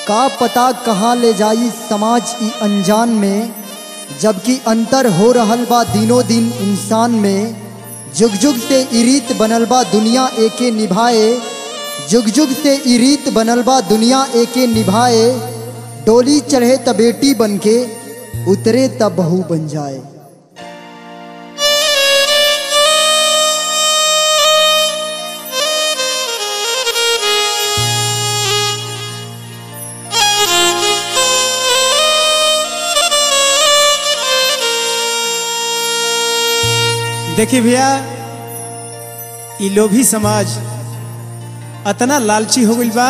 का पता कहाँ ले जाई समाज ई अनजान में, जबकि अंतर हो रहल बा दिनों दिन इंसान में। जुग जुग से ई रीत बनल बा दुनिया एके निभाए, जुग जुग से ई रीत बनल बा दुनिया एके निभाए। डोली चढ़े त बेटी बनके, उतरे त बहू बन जाए। देखिए भैया, ई लोभी समाज अतना लालची हो गइल बा,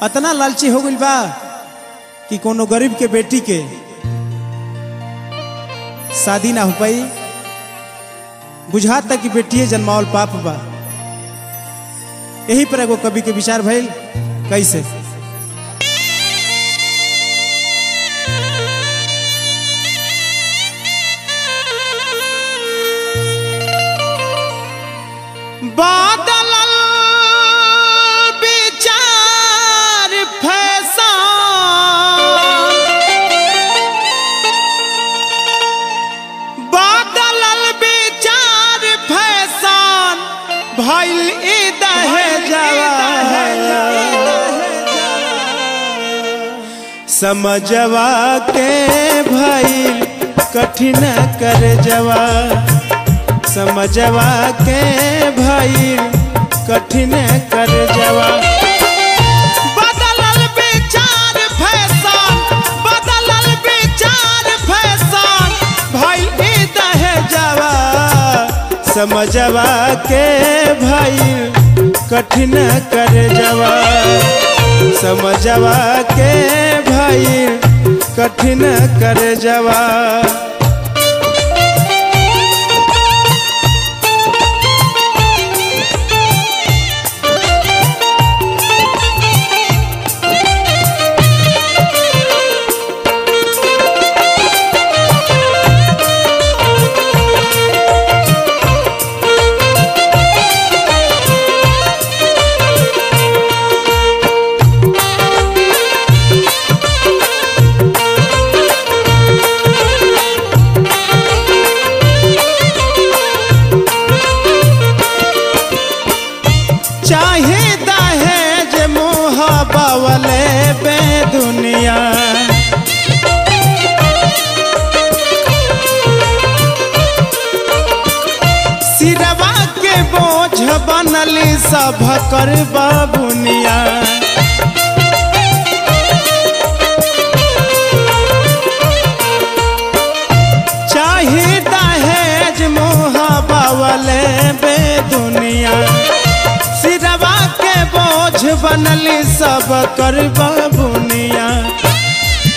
अतना लालची हो गइल बा कि कोनो गरीब के बेटी के शादी ना हो पाई। बुझाता कि बेटिए जन्मावल पाप बा। यही पर एगो कवि के विचार भइल कैसे। बादल विचार फैशन, बादल विचार फैशन भइल दहेजवा। समझवा के भइल कठिन कर जवा, समझवा के भइल कठिन कर जवा। बदलल विचार फैशन, बदलल विचार फैशन भइल दहेजवा। समझवा के भइल कठिन कर जवा, समझवा के भइल कठिन कर जवा। चाहे दहेज मोह बावले बे दुनिया, सिरवा के बोझ बनली सब कर बाबुनिया। चाहे दहेज मोह बावले बे दुनिया, सिरवा के बोझ बनली सब कर बाबुनिया।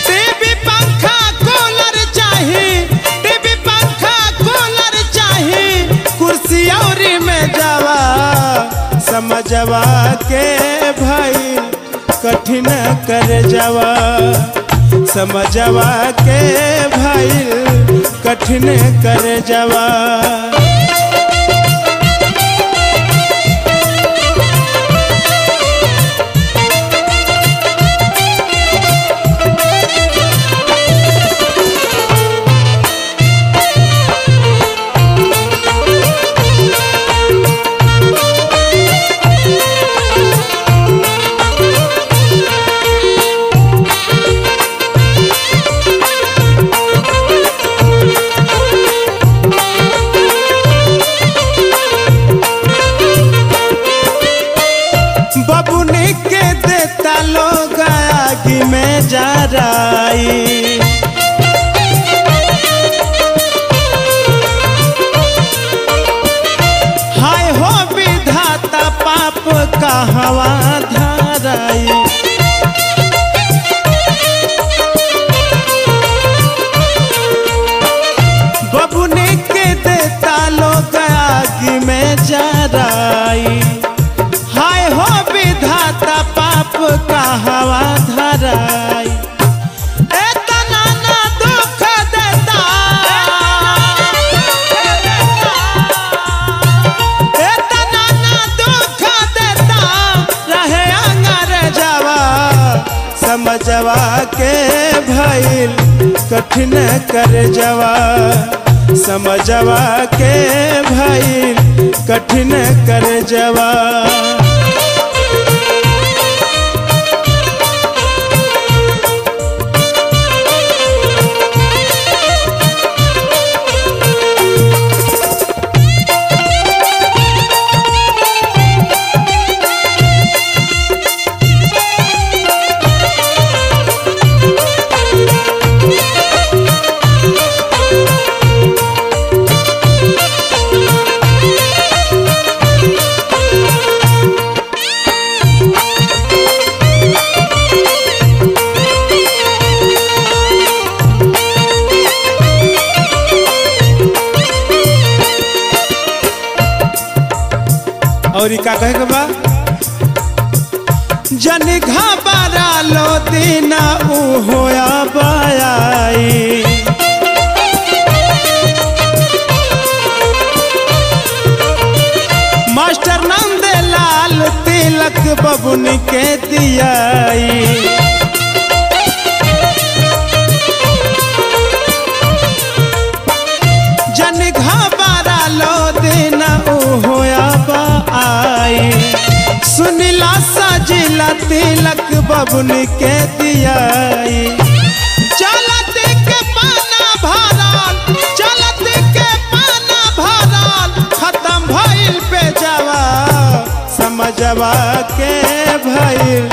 टीवी पंखा कूलर चाही, टीवी पंखा कूलर चाही, कुर्सी औरी में जावा। समझवा के भइल कठिन कर जावा, समझवा के भइल कठिन कर जावा। बबुनी के देता लोग आगे में जा रही, हाय हो विधाता पाप का हवा धाराई। बबुनी के देता लोग आगे में जा रही, हाय हो विधाता पाप का हवा धराई। इतना ना दुख देता, इतना ना दुख देता, रहे समझवा के भइल कठिन कर जवा, समझवा के भइल कठिन कर जवा। और का कहे के बा, जन घबरा लो दीना ऊ होया बाई, मास्टर नंदलाल तिलक बबुन के दियाई। जन घबरा लो दीना ऊ होया आई, सुनिला सजिला तिलक बबुन के दियाई। चलत के पाना भरल, चलत के पाना भरल, खत्म भइल पे जवा, समझवा के भइल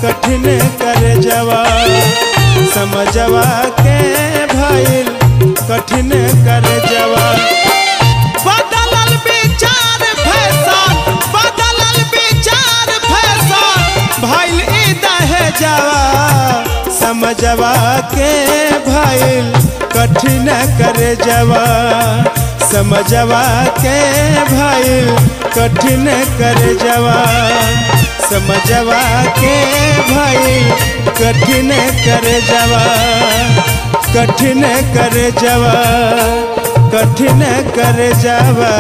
कठिन कर जवा, समझवा के भइल कठिन कर जवा। बदलल विचार फैशन, बदलल विचार फैशन, भइल ई दहे जवा, समझवा के भइल कठिन कर जवा, समझवा के भइल कठिन कर जवा, समझवा के भइल कठिन कर जवा, कठिन कर जवा, कठिन कर जवा।